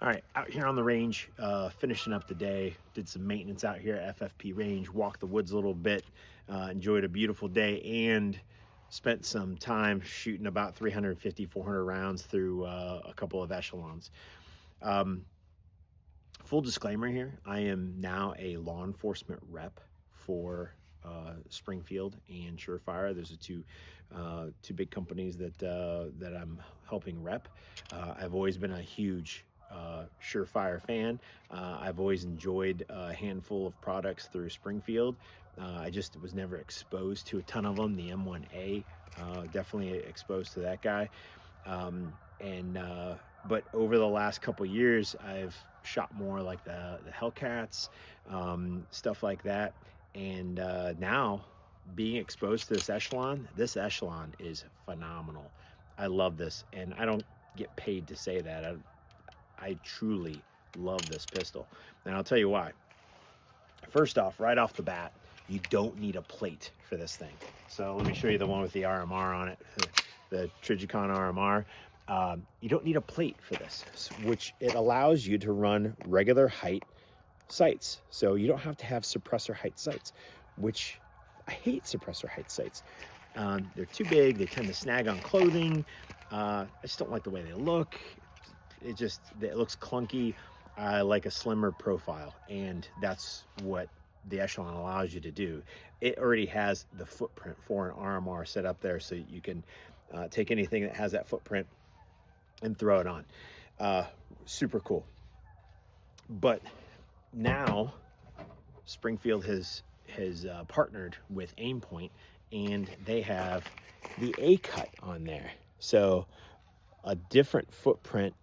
All right, out here on the range, finishing up the day, did some maintenance out here at FFP range, walked the woods a little bit, enjoyed a beautiful day, and spent some time shooting about 350, 400 rounds through a couple of echelons. Um, Full disclaimer here, I am now a law enforcement rep for Springfield and Surefire. Those are two big companies that I'm helping rep. I've always been a huge Surefire fan. I've always enjoyed a handful of products through Springfield. I just was never exposed to a ton of them. The M1A, definitely exposed to that guy. But over the last couple years, I've shot more like the Hellcats, stuff like that. And now being exposed to this Echelon is phenomenal. I love this, and I don't get paid to say that. I truly love this pistol, and I'll tell you why. First off, right off the bat, you don't need a plate for this thing. So let me show you the one with the RMR on it, the Trijicon RMR. You don't need a plate for this, which it allows you to run regular height sights. So you don't have to have suppressor height sights, which I hate suppressor height sights. They're too big. They tend to snag on clothing. I just don't like the way they look. It looks clunky. I like a slimmer profile, and that's what the Echelon allows you to do. It already has the footprint for an RMR set up there, so you can take anything that has that footprint and throw it on. Super cool. But now Springfield has partnered with Aimpoint, and they have the A-cut on there. So a different footprint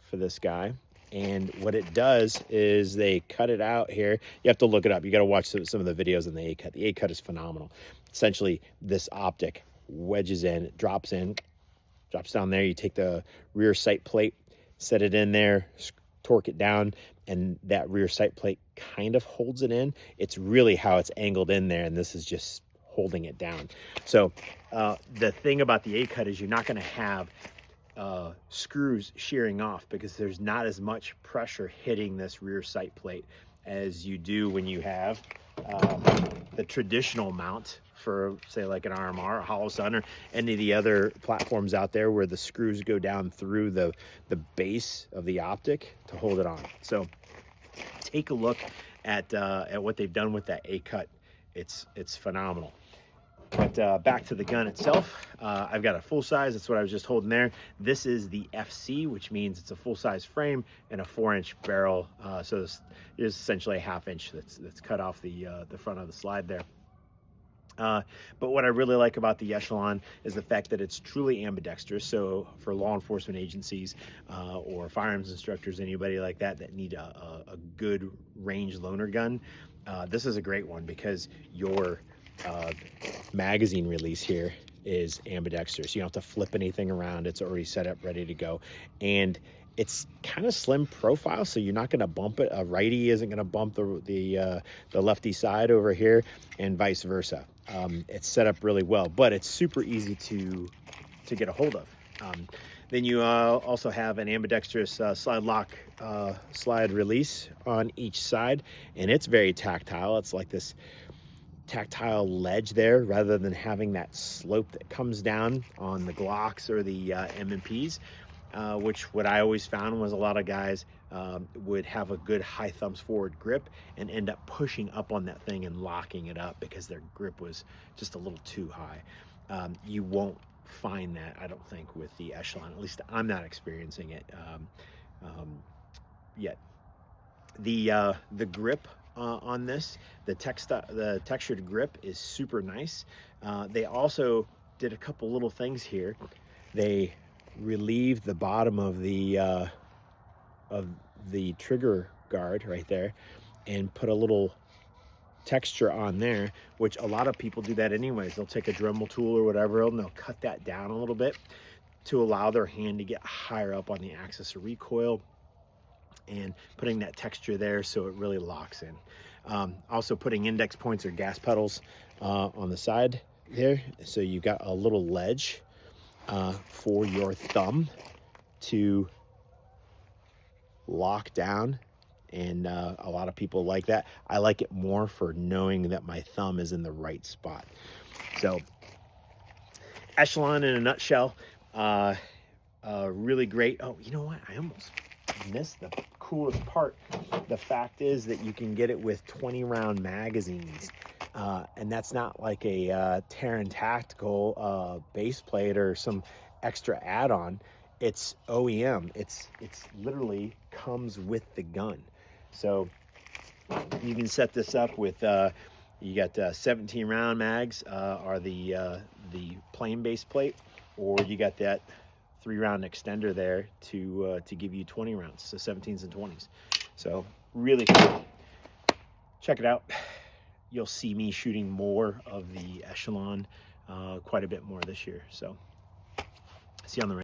for this guy. And what it does is they cut it out here. You have to look it up. You got to watch some of the videos on the A-cut. The A-cut is phenomenal. Essentially, this optic wedges in, drops down there. You take the rear sight plate, set it in there, torque it down, and that rear sight plate kind of holds it in. It's really how it's angled in there, and this is just holding it down. So the thing about the A-cut is you're not going to have screws shearing off, because there's not as much pressure hitting this rear sight plate as you do when you have the traditional mount for, say, like an RMR, a Hollow Sun, or any of the other platforms out there where the screws go down through the base of the optic to hold it on. So take a look at what they've done with that A-cut. It's phenomenal. But back to the gun itself, I've got a full size. That's what I was just holding there. This is the FC, which means it's a full size frame and a 4-inch barrel. So this is essentially a 1/2 inch that's cut off the front of the slide there. But what I really like about the Echelon is the fact that it's truly ambidextrous. So for law enforcement agencies or firearms instructors, anybody like that need a good range loaner gun, this is a great one, because your magazine release here is ambidextrous. You don't have to flip anything around. It's already set up, ready to go. And it's kind of slim profile, so you're not going to bump it. A righty isn't going to bump the lefty side over here, and vice versa. It's set up really well, but it's super easy to get a hold of. Then you also have an ambidextrous slide lock slide release on each side, and it's very tactile. It's like this tactile ledge there, rather than having that slope that comes down on the Glocks or the M&Ps, which what I always found was a lot of guys would have a good high thumbs forward grip and end up pushing up on that thing and locking it up because their grip was just a little too high. You won't find that, I don't think, with the Echelon. At least I'm not experiencing it yet. The grip on this, the textured grip is super nice. They also did a couple little things here. They relieved the bottom of the trigger guard right there and put a little texture on there, which a lot of people do that anyways. They'll take a Dremel tool or whatever and they'll cut that down a little bit to allow their hand to get higher up on the axis of recoil, and putting that texture there so it really locks in. Also putting index points or gas pedals on the side there, so you got a little ledge for your thumb to lock down, and a lot of people like that. I like it more for knowing that my thumb is in the right spot. So Echelon in a nutshell, really great. Oh, you know what? I almost missed the coolest part. The fact is that you can get it with 20 round magazines. And that's not like a Terran Tactical base plate or some extra add-on. It's OEM. It's literally comes with the gun. So you can set this up with you got 17 round mags are the plain base plate, or you got that 3-round extender there to give you 20 rounds, so 17s and 20s. So really cool. Check it out. You'll see me shooting more of the Echelon, quite a bit more this year. So see you on the range.